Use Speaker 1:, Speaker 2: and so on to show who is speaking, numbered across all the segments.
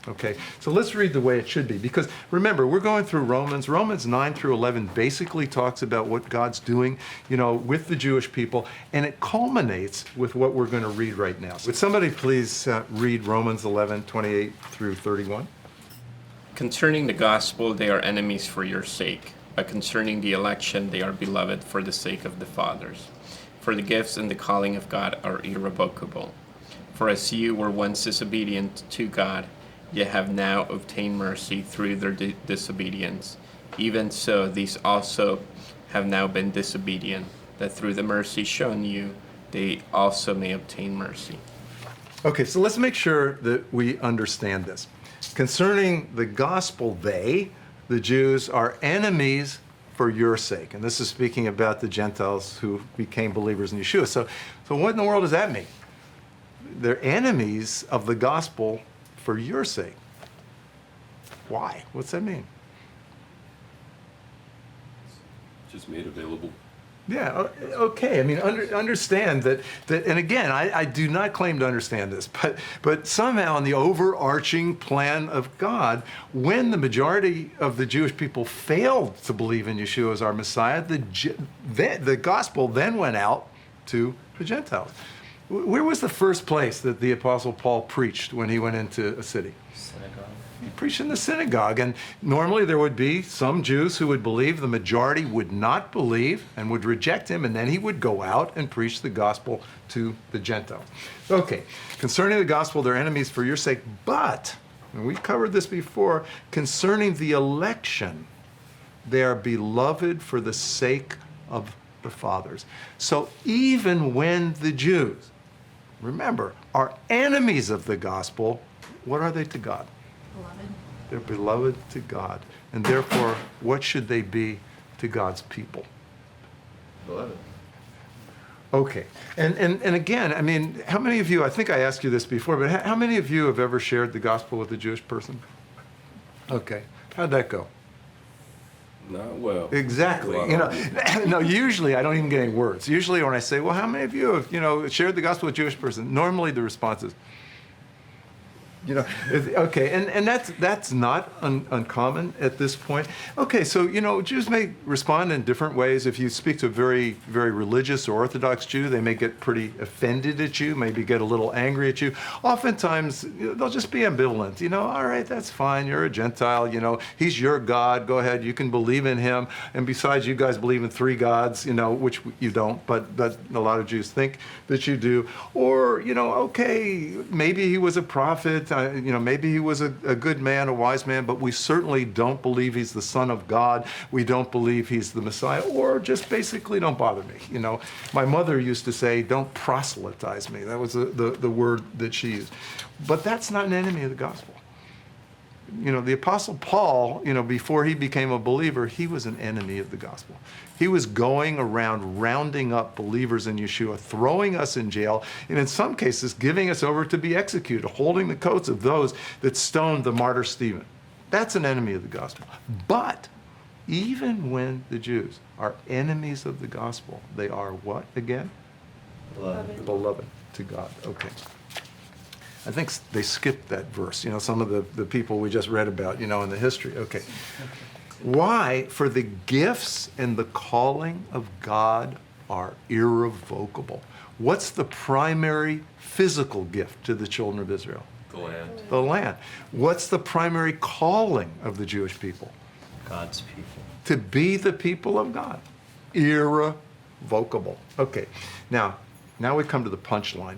Speaker 1: Okay, so let's read the way it should be, because remember, we're going through Romans. Romans 9 through 11 basically talks about what God's doing, with the Jewish people, and it culminates with what we're going to read right now. Would somebody please read Romans 11, 28 through 31?
Speaker 2: Concerning the gospel, they are enemies for your sake, but concerning the election, they are beloved for the sake of the fathers. For the gifts and the calling of God are irrevocable. For as you were once disobedient to God, ye have now obtained mercy through their disobedience. Even so, these also have now been disobedient, that through the mercy shown you, they also may obtain mercy.
Speaker 1: Okay, so let's make sure that we understand this. Concerning the gospel, the Jews, are enemies for your sake. And this is speaking about the Gentiles who became believers in Yeshua. So what in the world does that mean? They're enemies of the gospel for your sake. Why? What's that mean?
Speaker 3: Just made available.
Speaker 1: Yeah, okay. I mean, understand that, and again, I do not claim to understand this, but somehow in the overarching plan of God, when the majority of the Jewish people failed to believe in Yeshua as our Messiah, the gospel then went out to the Gentiles. Where was the first place that the Apostle Paul preached when he went into a city?
Speaker 4: Synagogue.
Speaker 1: He preached in the synagogue, and normally there would be some Jews who would believe, the majority would not believe and would reject him, and then he would go out and preach the gospel to the Gentiles. Okay, concerning the gospel, they're enemies for your sake, but, and we've covered this before, concerning the election, they are beloved for the sake of the fathers. So even when the Jews, remember, are enemies of the gospel, what are they to God?
Speaker 5: Beloved.
Speaker 1: They're beloved to God. And therefore, what should they be to God's people?
Speaker 4: Beloved.
Speaker 1: Okay. And again, I mean, how many of you, I think I asked you this before, but how many of you have ever shared the gospel with a Jewish person? Okay. How'd that go?
Speaker 3: Not well.
Speaker 1: Exactly. No, usually I don't even get any words. Usually when I say, well, how many of you have, shared the gospel with a Jewish person? Normally the response is, okay, and that's not uncommon at this point. Okay, so, Jews may respond in different ways. If you speak to a very, very religious or Orthodox Jew, they may get pretty offended at you, maybe get a little angry at you. Oftentimes, they'll just be ambivalent. All right, that's fine, you're a Gentile, he's your God, go ahead, you can believe in him. And besides, you guys believe in three gods, which you don't, but a lot of Jews think that you do. Or, okay, maybe he was a prophet, maybe he was a good man, a wise man, but we certainly don't believe he's the Son of God. We don't believe he's the Messiah, or just basically don't bother me. My mother used to say, don't proselytize me. That was the word that she used. But that's not an enemy of the gospel. The Apostle Paul, before he became a believer, he was an enemy of the gospel. He was going around rounding up believers in Yeshua, throwing us in jail, and in some cases giving us over to be executed, holding the coats of those that stoned the martyr Stephen. That's an enemy of the gospel. But even when the Jews are enemies of the gospel, they are what again?
Speaker 5: Beloved.
Speaker 1: Beloved to God. Okay. I think they skipped that verse, some of the people we just read about, in the history. Okay. Why? For the gifts and the calling of God are irrevocable. What's the primary physical gift to the children of Israel?
Speaker 4: The land.
Speaker 1: The land. What's the primary calling of the Jewish people?
Speaker 4: God's people.
Speaker 1: To be the people of God. Irrevocable. Okay. Now we come to the punchline.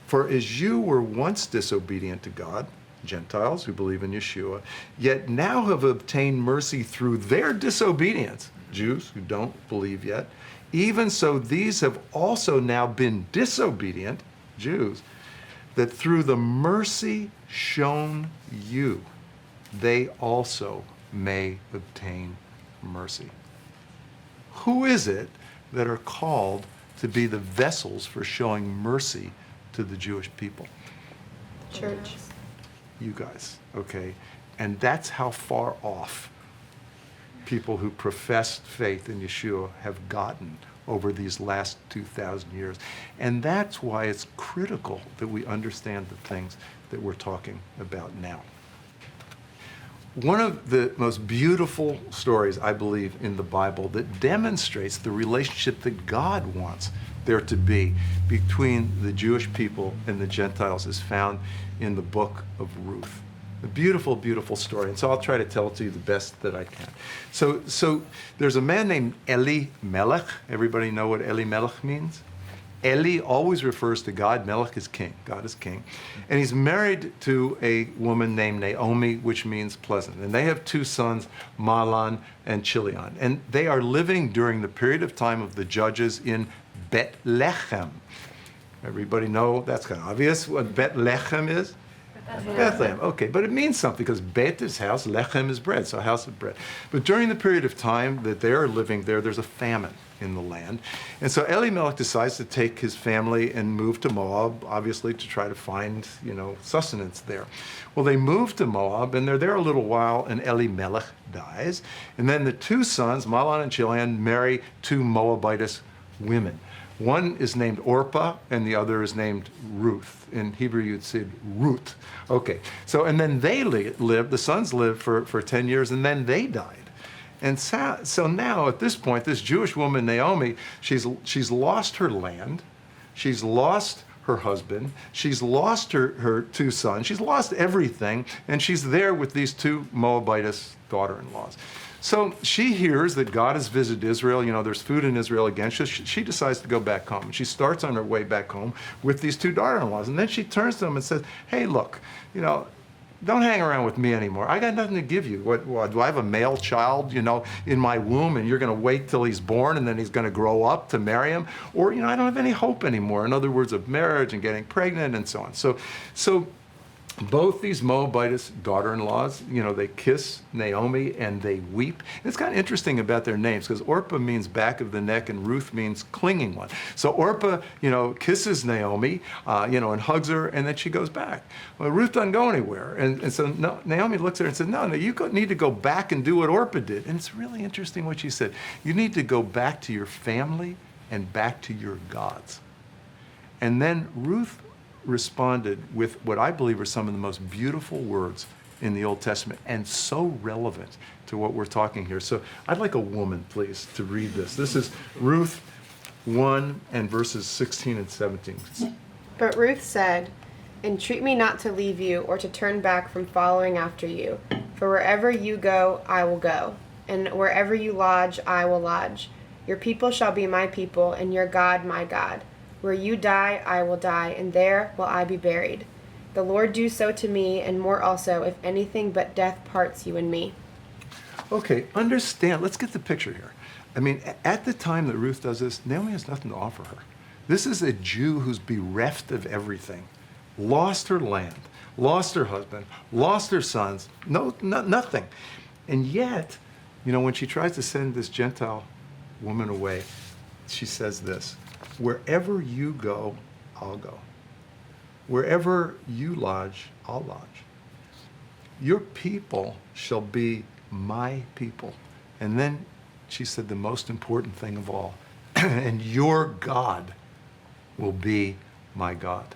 Speaker 1: For as you were once disobedient to God, Gentiles who believe in Yeshua, yet now have obtained mercy through their disobedience, Jews who don't believe yet, even so these have also now been disobedient, Jews, that through the mercy shown you, they also may obtain mercy. Who is it that are called to be the vessels for showing mercy to the Jewish people?
Speaker 5: Church.
Speaker 1: You guys, okay? And that's how far off people who professed faith in Yeshua have gotten over these last 2,000 years. And that's why it's critical that we understand the things that we're talking about now. one of the most beautiful stories, I believe, in the Bible that demonstrates the relationship that God wants there to be between the Jewish people and the Gentiles is found in the book of Ruth. A beautiful, beautiful story. And so I'll try to tell it to you the best that I can. So there's a man named Elimelech. Everybody know what Elimelech means? Eli always refers to God. Melech is king. God is king. And he's married to a woman named Naomi, which means pleasant. And they have two sons, Mahlon and Chilion. And they are living during the period of time of the judges in Bethlehem. Everybody know, that's kind of obvious what Bethlehem is? Bethlehem, okay, but it means something because Bet is house, Lechem is bread, so house of bread. But during the period of time that they are living there, there's a famine in the land. And so Elimelech decides to take his family and move to Moab, obviously to try to find, sustenance there. Well, they move to Moab and they're there a little while and Elimelech dies. And then the two sons, Mahlon and Chilion, marry two Moabitess women. One is named Orpah, and the other is named Ruth. In Hebrew, you'd say Ruth. Okay, so, and then they lived, the sons lived for 10 years, and then they died. And so now, at this point, this Jewish woman, Naomi, she's lost her land, she's lost her husband, she's lost her two sons, she's lost everything, and she's there with these two Moabitess daughter-in-laws. So she hears that God has visited Israel. There's food in Israel again. She decides to go back home. And she starts on her way back home with these two daughter-in-laws. And then she turns to them and says, hey, look, don't hang around with me anymore. I got nothing to give you. What, do I have a male child, in my womb, and you're going to wait till he's born and then he's going to grow up to marry him? Or, I don't have any hope anymore. In other words, of marriage and getting pregnant and so on. So both these Moabitess daughter-in-laws, they kiss Naomi and they weep. And it's kind of interesting about their names because Orpah means back of the neck and Ruth means clinging one. So Orpah, kisses Naomi, and hugs her, and then she goes back. Well, Ruth doesn't go anywhere. And so Naomi looks at her and says, no, you need to go back and do what Orpah did. And it's really interesting what she said. You need to go back to your family and back to your gods. And then Ruth responded with what I believe are some of the most beautiful words in the Old Testament and so relevant to what we're talking here. So I'd like a woman, please, to read this. This is Ruth 1 and verses 16 and 17.
Speaker 6: But Ruth said, "Entreat me not to leave you or to turn back from following after you. For wherever you go, I will go, and wherever you lodge, I will lodge. Your people shall be my people, and your God my God. Where you die, I will die, and there will I be buried. The Lord do so to me, and more also, if anything but death parts you and me."
Speaker 1: Okay, understand. Let's get the picture here. I mean, at the time that Ruth does this, Naomi has nothing to offer her. This is a Jew who's bereft of everything, lost her land, lost her husband, lost her sons, nothing. And yet, when she tries to send this Gentile woman away, she says this: wherever you go, I'll go. Wherever you lodge, I'll lodge. Your people shall be my people. And then she said the most important thing of all, and your God will be my God.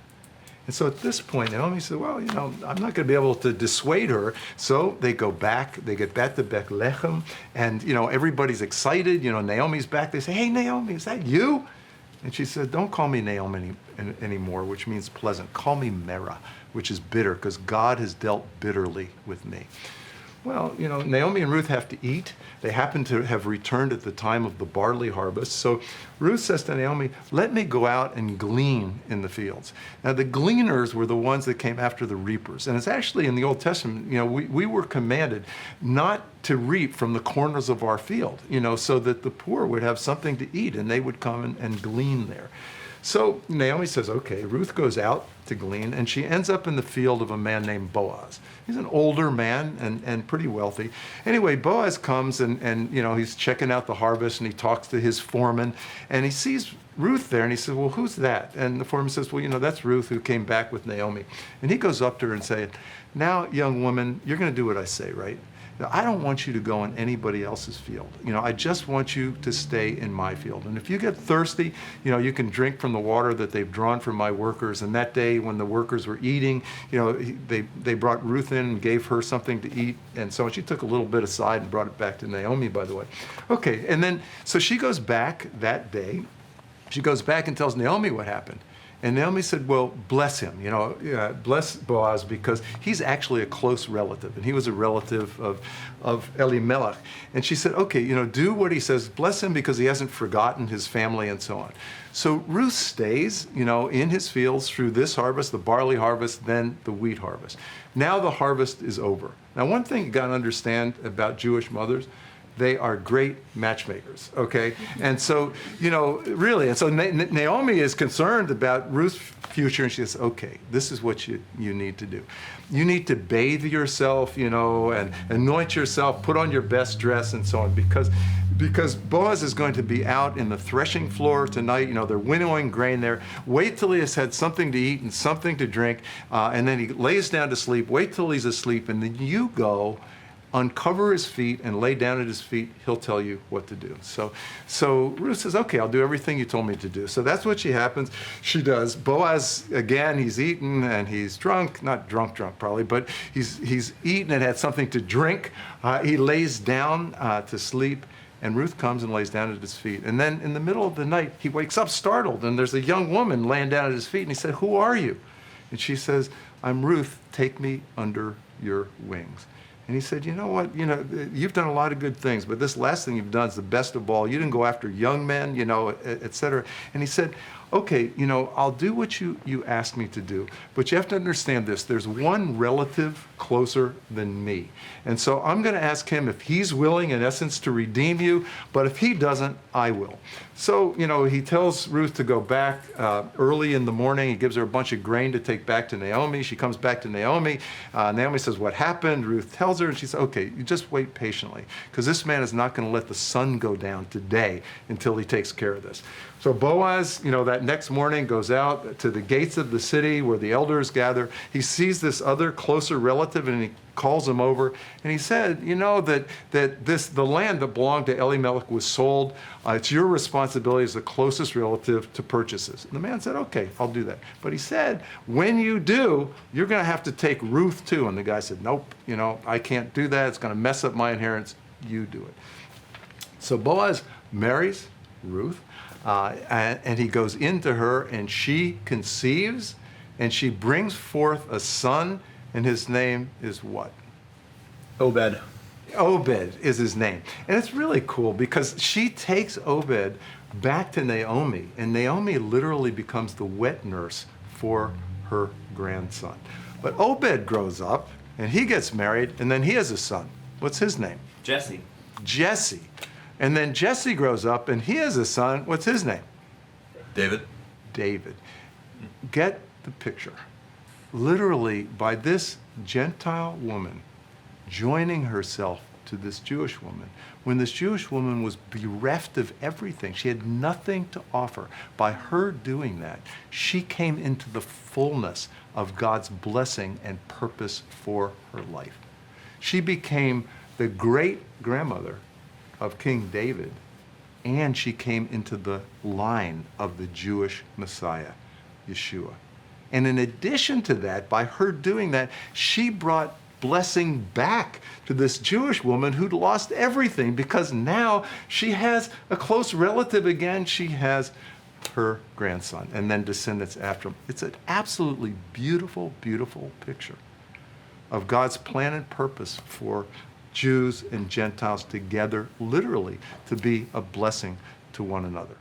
Speaker 1: And so at this point, Naomi said, well, I'm not going to be able to dissuade her. So they go back, they get back to Bethlehem, and, everybody's excited. Naomi's back. They say, hey, Naomi, is that you? And she said, don't call me Naomi anymore, which means pleasant. Call me Merah, which is bitter, because God has dealt bitterly with me. Well, Naomi and Ruth have to eat. They happen to have returned at the time of the barley harvest. So Ruth says to Naomi, let me go out and glean in the fields. Now, the gleaners were the ones that came after the reapers. And it's actually in the Old Testament, we were commanded not to reap from the corners of our field, so that the poor would have something to eat and they would come and glean there. So Naomi says, okay, Ruth goes out to glean, and she ends up in the field of a man named Boaz. He's an older man and pretty wealthy. Anyway, Boaz comes and he's checking out the harvest, and he talks to his foreman, and he sees Ruth there, and he says, well, who's that? And the foreman says, well, that's Ruth who came back with Naomi. And he goes up to her and says, now, young woman, you're going to do what I say, right? I don't want you to go in anybody else's field. I just want you to stay in my field. And if you get thirsty, you can drink from the water that they've drawn from my workers. And that day when the workers were eating, they brought Ruth in and gave her something to eat. And so she took a little bit aside and brought it back to Naomi, by the way. Okay, and then, so she goes back that day. She goes back and tells Naomi what happened. And Naomi said, well, bless him, bless Boaz, because he's actually a close relative. And he was a relative of Elimelech. And she said, okay, do what he says. Bless him because he hasn't forgotten his family and so on. So Ruth stays, in his fields through this harvest, the barley harvest, then the wheat harvest. Now the harvest is over. Now, one thing you got to understand about Jewish mothers, they are great matchmakers, okay? And so, really, and so Naomi is concerned about Ruth's future, and she says, okay, this is what you need to do. You need to bathe yourself, and anoint yourself, put on your best dress, and so on, because Boaz is going to be out in the threshing floor tonight. They're winnowing grain there. Wait till he has had something to eat and something to drink, and then he lays down to sleep. Wait till he's asleep, and then you go uncover his feet and lay down at his feet. He'll tell you what to do. So Ruth says, okay, I'll do everything you told me to do. So that's what she does. Boaz, again, he's eaten and he's drunk, not drunk probably, but he's eaten and had something to drink. He lays down to sleep, and Ruth comes and lays down at his feet. And then in the middle of the night, he wakes up startled, and there's a young woman laying down at his feet, and he said, who are you? And she says, I'm Ruth, take me under your wings. And he said, you know what, you've done a lot of good things, but this last thing you've done is the best of all. You didn't go after young men, et cetera. And he said, okay, I'll do what you asked me to do, but you have to understand this. There's one relative closer than me. And so I'm going to ask him if he's willing, in essence, to redeem you, but if he doesn't, I will. So, he tells Ruth to go back early in the morning. He gives her a bunch of grain to take back to Naomi. She comes back to Naomi. Naomi says, what happened? Ruth tells her, and she says, okay, you just wait patiently, because this man is not going to let the sun go down today until he takes care of this. So Boaz, that next morning goes out to the gates of the city where the elders gather. He sees this other closer relative, and he calls him over, and he said, the land that belonged to Elimelech was sold. It's your responsibility as the closest relative to purchase this. And the man said, okay, I'll do that. But he said, when you do, you're going to have to take Ruth too. And the guy said, nope, I can't do that. It's going to mess up my inheritance. You do it. So Boaz marries Ruth, and he goes into her, and she conceives, and she brings forth a son, and his name is what?
Speaker 4: Obed.
Speaker 1: Obed is his name. And it's really cool because she takes Obed back to Naomi, and Naomi literally becomes the wet nurse for her grandson. But Obed grows up, and he gets married, and then he has a son. What's his name?
Speaker 4: Jesse.
Speaker 1: Jesse. And then Jesse grows up, and he has a son. What's his name?
Speaker 4: David.
Speaker 1: David. Get the picture. Literally, by this Gentile woman joining herself to this Jewish woman, when this Jewish woman was bereft of everything, she had nothing to offer. By her doing that, she came into the fullness of God's blessing and purpose for her life. She became the great-grandmother of King David, and she came into the line of the Jewish Messiah, Yeshua. And in addition to that, by her doing that, she brought blessing back to this Jewish woman who'd lost everything, because now she has a close relative again. She has her grandson and then descendants after him. It's an absolutely beautiful, beautiful picture of God's plan and purpose for Jews and Gentiles together, literally, to be a blessing to one another.